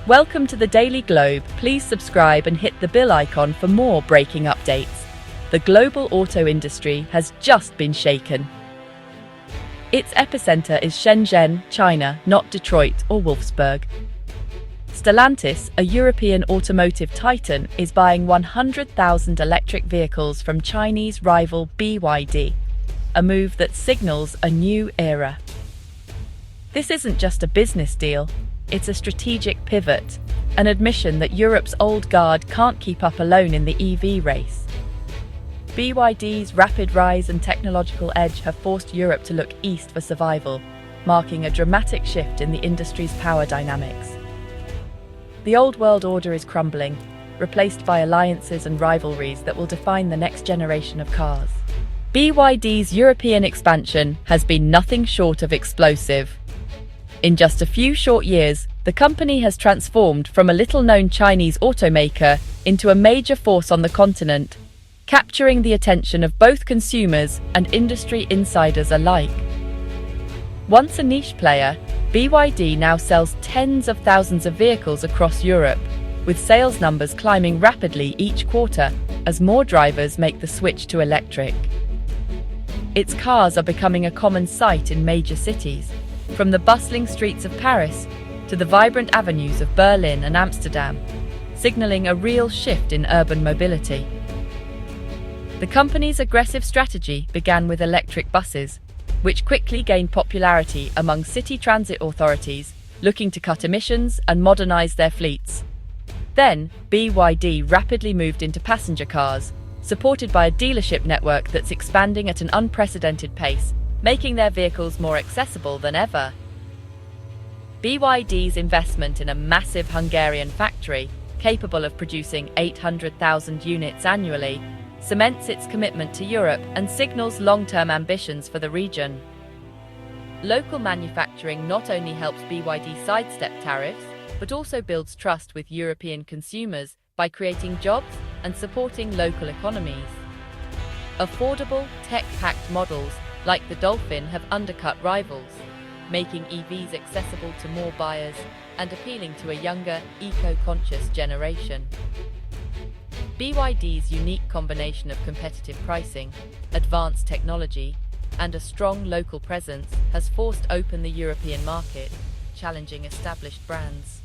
Welcome to the Daily Globe. Please subscribe and hit the bell icon for more breaking updates. The global auto industry has just been shaken. Its epicenter is Shenzhen, China, not Detroit or Wolfsburg. Stellantis, a European automotive titan, is buying 100,000 electric vehicles from Chinese rival BYD, a move that signals a new era. This isn't just a business deal. It's a strategic pivot, an admission that Europe's old guard can't keep up alone in the EV race. BYD's rapid rise and technological edge have forced Europe to look east for survival, marking a dramatic shift in the industry's power dynamics. The old world order is crumbling, replaced by alliances and rivalries that will define the next generation of cars. BYD's European expansion has been nothing short of explosive. In just a few short years, the company has transformed from a little-known Chinese automaker into a major force on the continent, capturing the attention of both consumers and industry insiders alike. Once a niche player, BYD now sells tens of thousands of vehicles across Europe, with sales numbers climbing rapidly each quarter as more drivers make the switch to electric. Its cars are becoming a common sight in major cities, from the bustling streets of Paris to the vibrant avenues of Berlin and Amsterdam, signaling a real shift in urban mobility. The company's aggressive strategy began with electric buses, which quickly gained popularity among city transit authorities looking to cut emissions and modernize their fleets. Then, BYD rapidly moved into passenger cars, supported by a dealership network that's expanding at an unprecedented pace, making their vehicles more accessible than ever. BYD's investment in a massive Hungarian factory, capable of producing 800,000 units annually, cements its commitment to Europe and signals long-term ambitions for the region. Local manufacturing not only helps BYD sidestep tariffs, but also builds trust with European consumers by creating jobs and supporting local economies. Affordable, tech-packed models like the Dolphin have undercut rivals, making EVs accessible to more buyers and appealing to a younger, eco-conscious generation. BYD's unique combination of competitive pricing, advanced technology, and a strong local presence has forced open the European market, challenging established brands.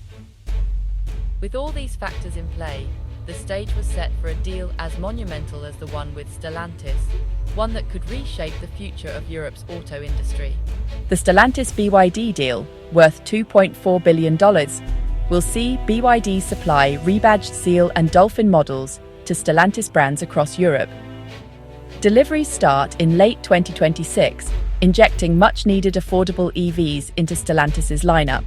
With all these factors in play, the stage was set for a deal as monumental as the one with Stellantis, one that could reshape the future of Europe's auto industry. The Stellantis-BYD deal, worth $2.4 billion, will see BYD supply rebadged Seal and Dolphin models to Stellantis brands across Europe. Deliveries start in late 2026, injecting much-needed affordable EVs into Stellantis' lineup.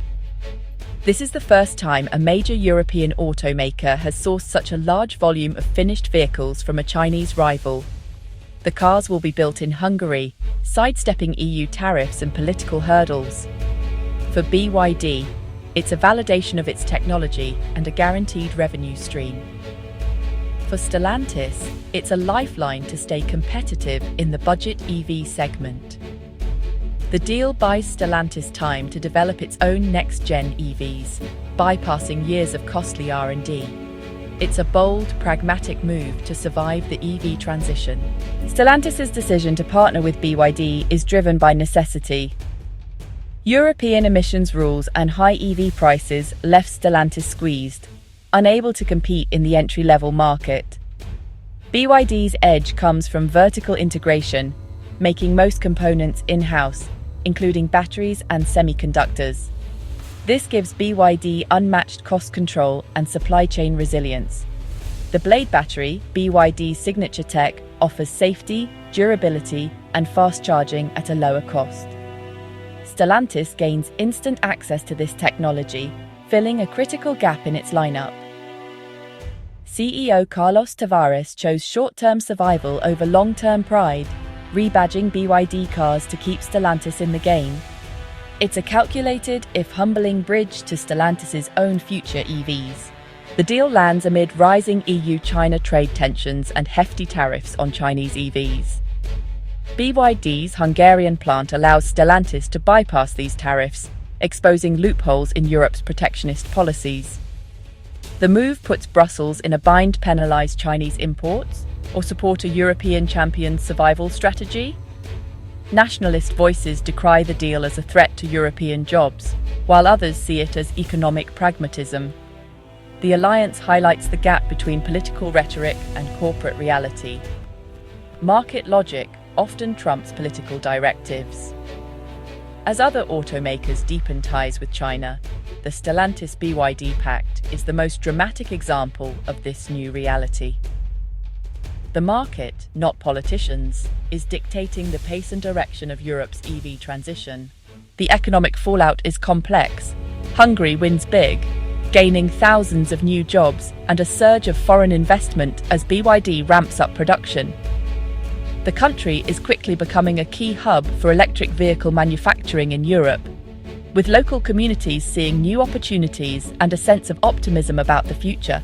This is the first time a major European automaker has sourced such a large volume of finished vehicles from a Chinese rival. The cars will be built in Hungary, sidestepping EU tariffs and political hurdles. For BYD, it's a validation of its technology and a guaranteed revenue stream. For Stellantis, it's a lifeline to stay competitive in the budget EV segment. The deal buys Stellantis time to develop its own next-gen EVs, bypassing years of costly R&D. It's a bold, pragmatic move to survive the EV transition. Stellantis' decision to partner with BYD is driven by necessity. European emissions rules and high EV prices left Stellantis squeezed, unable to compete in the entry-level market. BYD's edge comes from vertical integration, making most components in-house, including batteries and semiconductors. This gives BYD unmatched cost control and supply chain resilience. The Blade battery, BYD's signature tech, offers safety, durability, and fast charging at a lower cost. Stellantis gains instant access to this technology, filling a critical gap in its lineup. CEO Carlos Tavares chose short-term survival over long-term pride, rebadging BYD cars to keep Stellantis in the game. It's a calculated, if humbling, bridge to Stellantis' own future EVs. The deal lands amid rising EU-China trade tensions and hefty tariffs on Chinese EVs. BYD's Hungarian plant allows Stellantis to bypass these tariffs, exposing loopholes in Europe's protectionist policies. The move puts Brussels in a bind to penalise Chinese imports or support a European champion's survival strategy. Nationalist voices decry the deal as a threat to European jobs, while others see it as economic pragmatism. The alliance highlights the gap between political rhetoric and corporate reality. Market logic often trumps political directives. As other automakers deepen ties with China, the Stellantis BYD pact is the most dramatic example of this new reality. The market, not politicians, is dictating the pace and direction of Europe's EV transition. The economic fallout is complex. Hungary wins big, gaining thousands of new jobs and a surge of foreign investment as BYD ramps up production. The country is quickly becoming a key hub for electric vehicle manufacturing in Europe, with local communities seeing new opportunities and a sense of optimism about the future.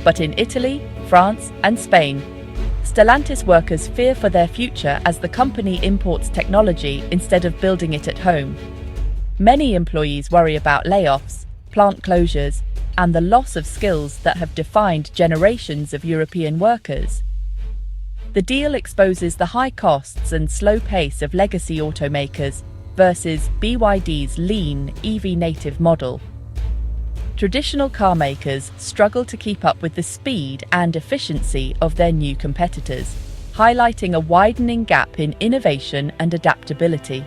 But in Italy, France, and Spain, Stellantis workers fear for their future as the company imports technology instead of building it at home. Many employees worry about layoffs, plant closures, and the loss of skills that have defined generations of European workers. The deal exposes the high costs and slow pace of legacy automakers versus BYD's lean, EV-native model. Traditional car makers struggle to keep up with the speed and efficiency of their new competitors, highlighting a widening gap in innovation and adaptability.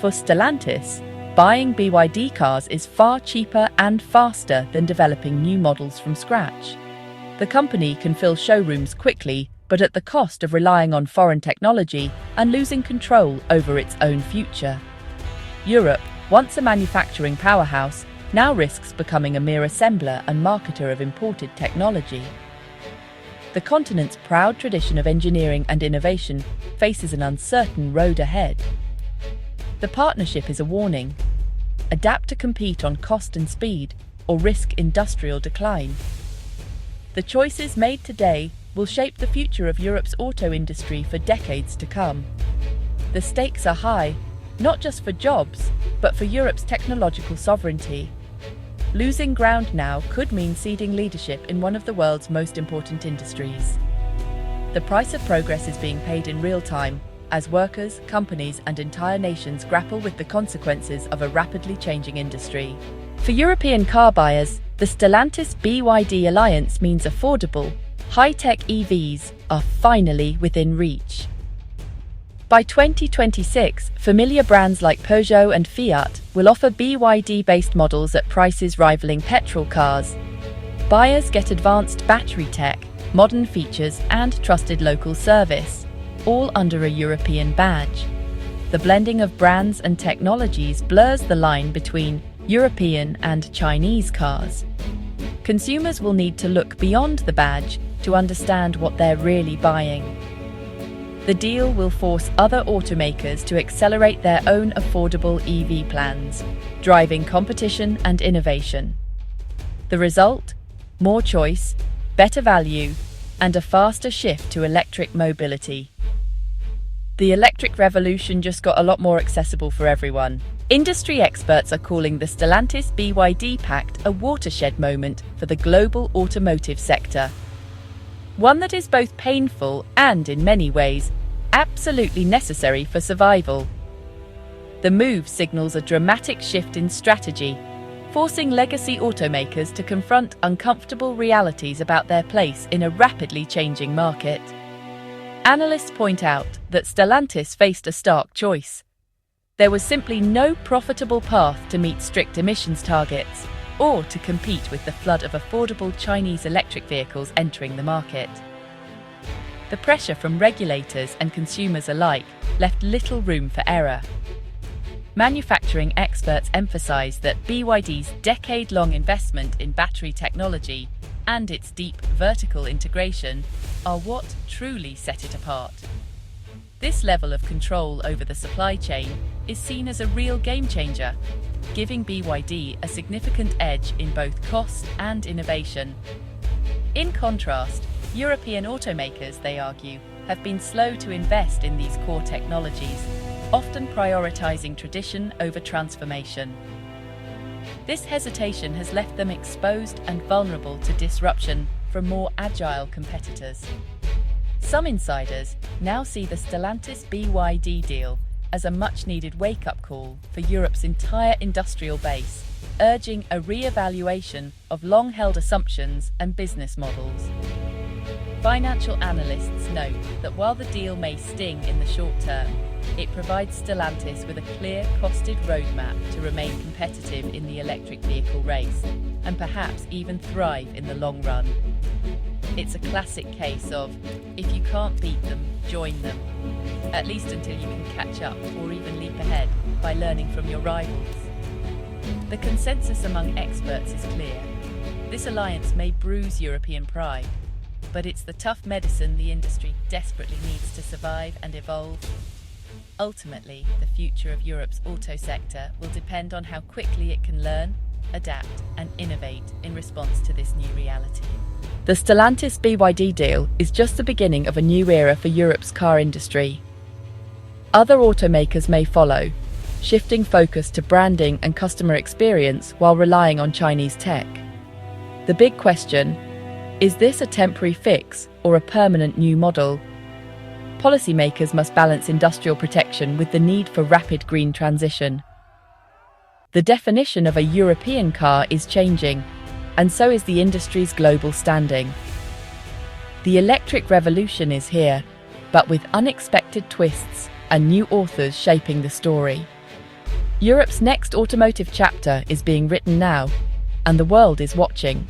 For Stellantis, buying BYD cars is far cheaper and faster than developing new models from scratch. The company can fill showrooms quickly, but at the cost of relying on foreign technology and losing control over its own future. Europe, once a manufacturing powerhouse, now risks becoming a mere assembler and marketer of imported technology. The continent's proud tradition of engineering and innovation faces an uncertain road ahead. The partnership is a warning. Adapt to compete on cost and speed, or risk industrial decline. The choices made today will shape the future of Europe's auto industry for decades to come. The stakes are high, not just for jobs, but for Europe's technological sovereignty. Losing ground now could mean ceding leadership in one of the world's most important industries. The price of progress is being paid in real time, as workers, companies, and entire nations grapple with the consequences of a rapidly changing industry. For European car buyers, the Stellantis BYD alliance means affordable, high-tech EVs are finally within reach. By 2026, familiar brands like Peugeot and Fiat will offer BYD-based models at prices rivaling petrol cars. Buyers get advanced battery tech, modern features, and trusted local service, all under a European badge. The blending of brands and technologies blurs the line between European and Chinese cars. Consumers will need to look beyond the badge to understand what they're really buying. The deal will force other automakers to accelerate their own affordable EV plans, driving competition and innovation. The result? More choice, better value, and a faster shift to electric mobility. The electric revolution just got a lot more accessible for everyone. Industry experts are calling the Stellantis BYD pact a watershed moment for the global automotive sector. One that is both painful and, in many ways, absolutely necessary for survival. The move signals a dramatic shift in strategy, forcing legacy automakers to confront uncomfortable realities about their place in a rapidly changing market. Analysts point out that Stellantis faced a stark choice. There was simply no profitable path to meet strict emissions targets, or to compete with the flood of affordable Chinese electric vehicles entering the market. The pressure from regulators and consumers alike left little room for error. Manufacturing experts emphasize that BYD's decade-long investment in battery technology and its deep vertical integration are what truly set it apart. This level of control over the supply chain is seen as a real game-changer, giving BYD a significant edge in both cost and innovation. In contrast, European automakers, they argue, have been slow to invest in these core technologies, often prioritizing tradition over transformation. This hesitation has left them exposed and vulnerable to disruption from more agile competitors. Some insiders now see the Stellantis BYD deal as a much-needed wake-up call for Europe's entire industrial base, urging a re-evaluation of long-held assumptions and business models. Financial analysts note that while the deal may sting in the short term, it provides Stellantis with a clear, costed roadmap to remain competitive in the electric vehicle race, and perhaps even thrive in the long run. It's a classic case of, if you can't beat them, join them, at least until you can catch up or even leap ahead by learning from your rivals. The consensus among experts is clear. This alliance may bruise European pride, but it's the tough medicine the industry desperately needs to survive and evolve. Ultimately, the future of Europe's auto sector will depend on how quickly it can learn, adapt, and innovate in response to this new reality. The Stellantis BYD deal is just the beginning of a new era for Europe's car industry. Other automakers may follow, shifting focus to branding and customer experience while relying on Chinese tech. The big question: is this a temporary fix or a permanent new model? Policymakers must balance industrial protection with the need for rapid green transition. The definition of a European car is changing, and so is the industry's global standing. The electric revolution is here, but with unexpected twists and new authors shaping the story. Europe's next automotive chapter is being written now, and the world is watching.